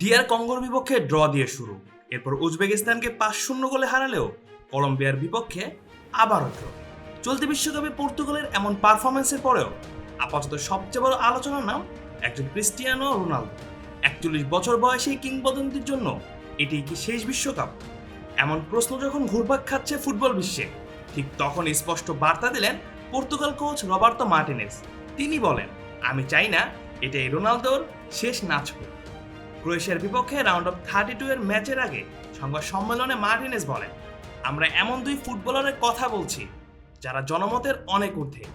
DR কঙ্গোর বিপক্ষে draw দিয়ে শুরু, এরপর উজবেকিস্তানকে 5-0 গোলে হারালেও কলম্বিয়ার বিপক্ষে আবারও ড্র। চলতি বিশ্বকাপে পর্তুগালের এমন পারফরমেন্সের পরেও আপাতত সবচেয়ে বড় আলোচনার নাম একজন ক্রিস্টিয়ানো রোনালদো। 41 বছর বয়সী কিংবদন্তির জন্য এটি কি শেষ বিশ্বকাপ? এমন প্রশ্ন যখন ঘুরপাক খাচ্ছে ফুটবল বিশ্বে, ঠিক তখন স্পষ্ট বার্তা দিলেন পর্তুগাল কোচ রবার্তো মার্টিনেজ। তিনি বলেন, আমি চাই না এটাই রোনালদোর শেষ নাচ হোক। ক্রোয়েশিয়ার বিপক্ষে রাউন্ড অফ 32 এর ম্যাচের আগে সংবাদ সম্মেলনে মার্টিনেজ বলেন, আমরা এমন দুই ফুটবলারের কথা বলছি যারা জনমতের অনেক ঊর্ধ্বে।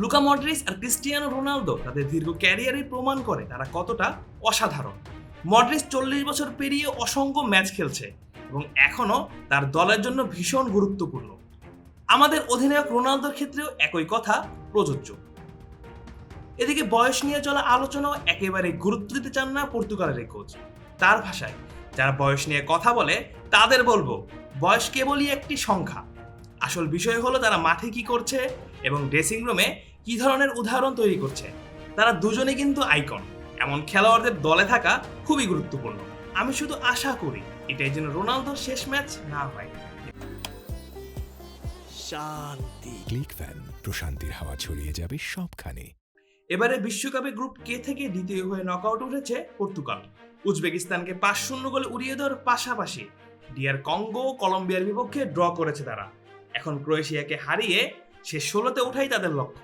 লুকা মডরিচ আর ক্রিস্টিয়ানো রোনালদো তাদের দীর্ঘ ক্যারিয়ারই প্রমাণ করে তারা কতটা অসাধারণ। মডরিচ 40 বছর পেরিয়ে অসংখ্য ম্যাচ খেলছে এবং এখনও তার দলের জন্য ভীষণ গুরুত্বপূর্ণ। আমাদের অধিনায়ক রোনালদোর ক্ষেত্রেও একই কথা প্রযোজ্য। এদিকে বয়স নিয়ে চলা আলোচনাও একেবারে গুরুত্ব দিতে চান না পর্তুগালের এই কোচ। তার ভাষায়, যারা বয়স নিয়ে কথা বলে তাদের বলবো, বয়স কেবলই একটি সংখ্যা। আসল বিষয় হলো তারা মাঠে কি করছে এবং ড্রেসিং রুমে কি ধরনের উদাহরণ তৈরি করছে। তারা দুজনেই কিন্তু আইকন। এমন খেলোয়াড়দের দলে থাকা খুবই গুরুত্বপূর্ণ। আমি শুধু আশা করি এটাই যেন রোনালদোর শেষ ম্যাচ না হয়। শান্তি। ক্লিক ফ্যান, প্রশান্তির হাওয়া ছড়িয়ে যাবে সবখানে। এবারে বিশ্বকাপে গ্রুপ কে থেকে দ্বিতীয় হয়ে নকআউট উঠেছে পর্তুগাল। উজবেকিস্তানকে 5-0 গোলে উড়িয়ে দেওয়ার পাশাপাশি ডিআর কঙ্গো কলম্বিয়ার বিপক্ষে ড্র করেছে তারা। এখন ক্রোয়েশিয়াকে হারিয়ে শেষ 16তে ওঠাই তাদের লক্ষ্য।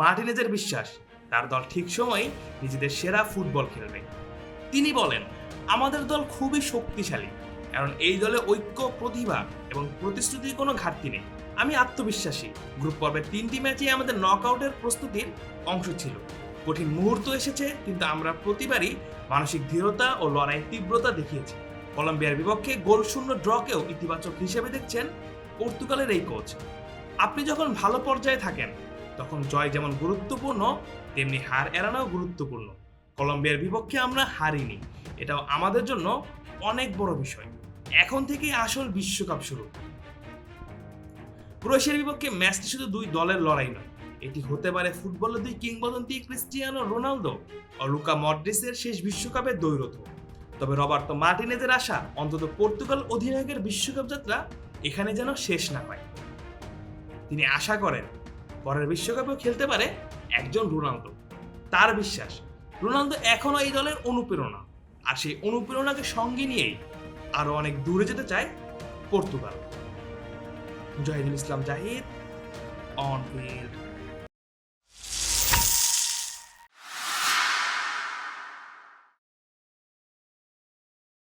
মার্টিনেজের বিশ্বাস, তার দল ঠিক সময়ে নিজেদের সেরা ফুটবল খেলবে। তিনি বলেন, আমাদের দল খুবই শক্তিশালী, কারণ এই দলে ঐক্য, প্রতিভা এবং প্রতিশ্রুতির কোনো ঘাটতি নেই। আমি আত্মবিশ্বাসী। গ্রুপ পর্বের 3টি ম্যাচই আমাদের নকআউটের প্রস্তুতির অংশ ছিল। কঠিন মুহূর্ত এসেছে, কিন্তু আমরা প্রতিবারই মানসিক দৃঢ়তা ও লড়াইয়ের তীব্রতা দেখিয়েছি। কলম্বিয়ার বিপক্ষে গোলশূন্য ড্রকেও ইতিবাচক হিসেবে দেখছেন পর্তুগালের এই কোচ। আপনি যখন ভালো পর্যায়ে থাকেন তখন জয় যেমন গুরুত্বপূর্ণ, তেমনি হার এড়ানোও গুরুত্বপূর্ণ। কলম্বিয়ার বিপক্ষে আমরা হারিনি, এটাও আমাদের জন্য অনেক বড় বিষয়। এখন থেকেই আসল বিশ্বকাপ শুরু। ক্রোয়েশিয়ার বিপক্ষে ম্যাচটি শুধু দুই দলের লড়াই নয়, এটি হতে পারে ফুটবলের দুই কিংবদন্তি ক্রিস্টিয়ানো রোনালদো ও লুকা মডরিচের শেষ বিশ্বকাপের দ্বৈরথ। তবে রবার্তো মার্টিনেজের আশা, অন্তত পর্তুগাল অধিনায়কের বিশ্বকাপ যাত্রা এখানে যেন শেষ না হয়। তিনি আশা করেন পরের বিশ্বকাপেও খেলতে পারে একজন রোনালদো। তার বিশ্বাস, রোনালদো এখনও এই দলের অনুপ্রেরণা, আর সেই অনুপ্রেরণাকে সঙ্গে নিয়েই আরো অনেক দূরে যেতে চায় Portugal. Mujahidul Islam Zahid, on field.